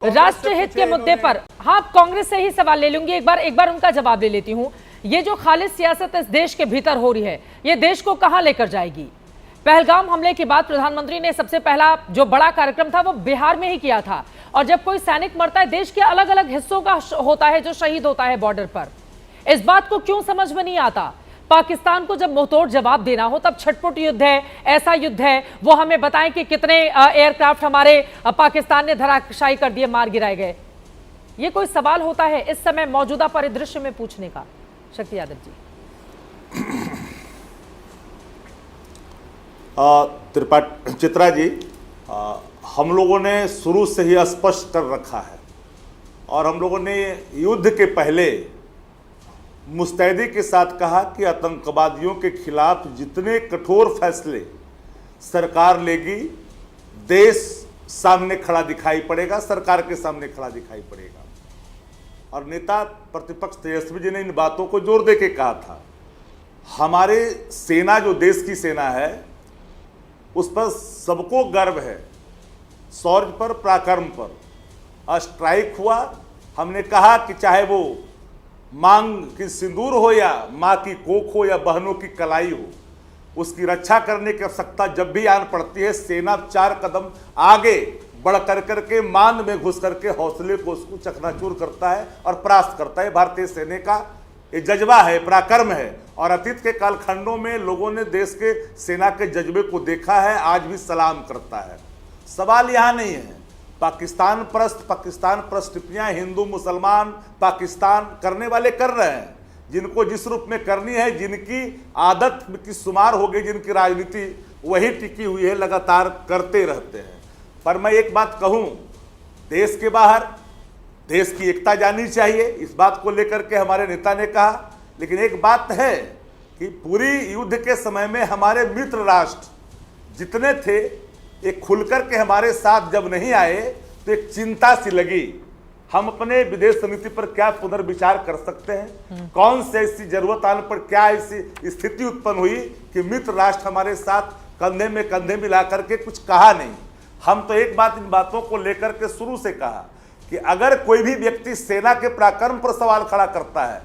राष्ट्र हित के मुद्दे पर हाँ कांग्रेस से ही सवाल ले लूंगी, एक बार उनका जवाब ले लेती हूं। ये जो खालिद सियासत इस देश के भीतर हो रही है, ये देश को कहां लेकर जाएगी? पहलगाम हमले के बाद प्रधानमंत्री ने सबसे पहला जो बड़ा कार्यक्रम था वो बिहार में ही किया था, और जब कोई सैनिक मरता है देश के अलग अलग हिस्सों का होता है जो शहीद होता है बॉर्डर पर, इस बात को क्यों समझ में नहीं आता? पाकिस्तान को जब मुंहतोड़ जवाब देना हो तब छटपुट युद्ध है, ऐसा युद्ध है, वो हमें बताएं कि कितने एयरक्राफ्ट हमारे पाकिस्तान ने धराशायी कर दिए, मार गिराए गए। ये कोई सवाल होता है इस समय मौजूदा परिदृश्य में पूछने का? शक्ति यादव जी। चित्रा जी, हम लोगों ने शुरू से ही स्पष्ट कर रखा है और हम लोगों ने युद्ध के पहले मुस्तैदी के साथ कहा कि आतंकवादियों के खिलाफ जितने कठोर फैसले सरकार लेगी, देश सामने खड़ा दिखाई पड़ेगा, सरकार के सामने खड़ा दिखाई पड़ेगा। और नेता प्रतिपक्ष तेजस्वी जी ने इन बातों को जोर दे के कहा था। हमारे सेना जो देश की सेना है उस पर सबको गर्व है, शौर्य पर, पराक्रम पर। स्ट्राइक हुआ, हमने कहा कि चाहे वो मांग की सिंदूर हो या माँ की कोख हो या बहनों की कलाई हो, उसकी रक्षा करने की आवश्यकता जब भी आन पड़ती है, सेना 4 कदम आगे बढ़ करके मान में घुस करके हौसले को उसको चकनाचूर करता है और परास्त करता है। भारतीय सेना का ये जज्बा है, पराक्रम है। और अतीत के कालखंडों में लोगों ने देश के सेना के जज्बे को देखा है, आज भी सलाम करता है। सवाल यहाँ नहीं है पाकिस्तान परस्त टिप्पणियां हिंदू मुसलमान पाकिस्तान करने वाले कर रहे हैं, जिनको जिस रूप में करनी है, जिनकी आदत की शुमार हो गई, जिनकी राजनीति वही टिकी हुई है, लगातार करते रहते हैं। पर मैं एक बात कहूं, देश के बाहर देश की एकता जानी चाहिए, इस बात को लेकर के हमारे नेता ने कहा। लेकिन एक बात है कि पूरी युद्ध के समय में हमारे मित्र राष्ट्र जितने थे एक खुलकर के हमारे साथ जब नहीं आए तो एक चिंता सी लगी। हम अपने विदेश नीति पर क्या पुनर्विचार कर सकते हैं? कौन से ऐसी जरूरत आने पर क्या ऐसी स्थिति उत्पन्न हुई कि मित्र राष्ट्र हमारे साथ कंधे में कंधे मिला करके कुछ कहा नहीं? हम तो एक बात, इन बातों को लेकर के शुरू से कहा कि अगर कोई भी व्यक्ति सेना के पराक्रम पर सवाल खड़ा करता है,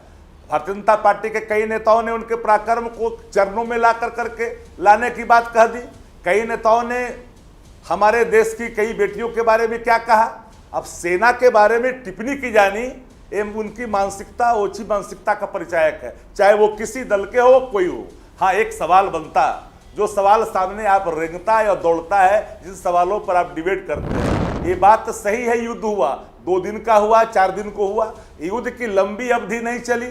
भारतीय जनता पार्टी के कई नेताओं ने उनके पराक्रम को चरणों में ला करके लाने की बात कह दी। कई नेताओं ने हमारे देश की कई बेटियों के बारे में क्या कहा। अब सेना के बारे में टिप्पणी की जानी एवं उनकी मानसिकता ओछी मानसिकता का परिचायक है, चाहे वो किसी दल के हो, कोई हो। हाँ, एक सवाल बनता, जो सवाल सामने आप रेंगता है और दौड़ता है, जिन सवालों पर आप डिबेट करते हैं। ये बात सही है, युद्ध हुआ, 2 दिन का हुआ, 4 दिन को हुआ, युद्ध की लंबी अवधि नहीं चली।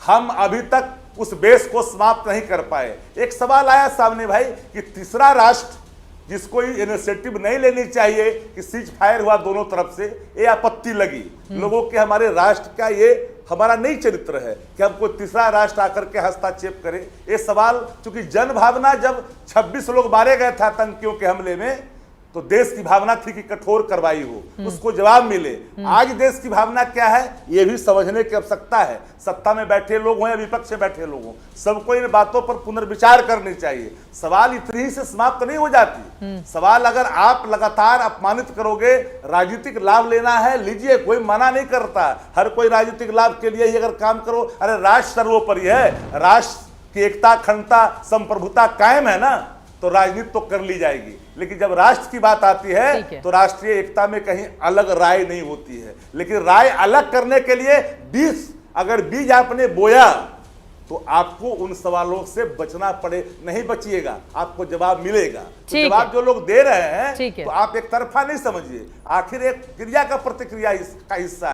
हम अभी तक उस बेस को समाप्त नहीं कर पाए। एक सवाल आया सामने भाई कि तीसरा राष्ट्र जिसको इनिशिएटिव नहीं लेनी चाहिए कि सीज फायर हुआ दोनों तरफ से, ये आपत्ति लगी लोगों के। हमारे राष्ट्र का ये हमारा नहीं चरित्र है कि हमको तीसरा राष्ट्र आकर के हस्तक्षेप करे। ये सवाल, चूंकि जन भावना, जब 26 लोग मारे गए थे आतंकियों के हमले में, तो देश की भावना थी कि कठोर कार्रवाई हो, उसको जवाब मिले। आज देश की भावना क्या है ये भी समझने की आवश्यकता है। सत्ता में बैठे लोग हों या विपक्ष में बैठे लोग हों, सबको इन बातों पर पुनर्विचार करनी चाहिए। सवाल इतनी ही से समाप्त नहीं हो जाती। सवाल अगर आप लगातार अपमानित करोगे, राजनीतिक लाभ लेना है, लीजिए, कोई मना नहीं करता। हर कोई राजनीतिक लाभ के लिए ही अगर काम करो, अरे राष्ट्र सर्वोपरि है, राष्ट्र की एकता, अखंडता, संप्रभुता कायम है ना, तो राजनीति तो कर ली जाएगी। लेकिन जब राष्ट्र की बात आती है तो राष्ट्रीय एकता में कहीं अलग राय नहीं होती है। लेकिन राय अलग करने के लिए अगर बीज आपने बोया तो आपको उन सवालों से बचना पड़े, नहीं बचिएगा, आपको जवाब मिलेगा। तो जवाब जो लोग दे रहे हैं तो आप एक तरफा नहीं समझिए, आखिर एक क्रिया का प्रतिक्रिया का हिस्सा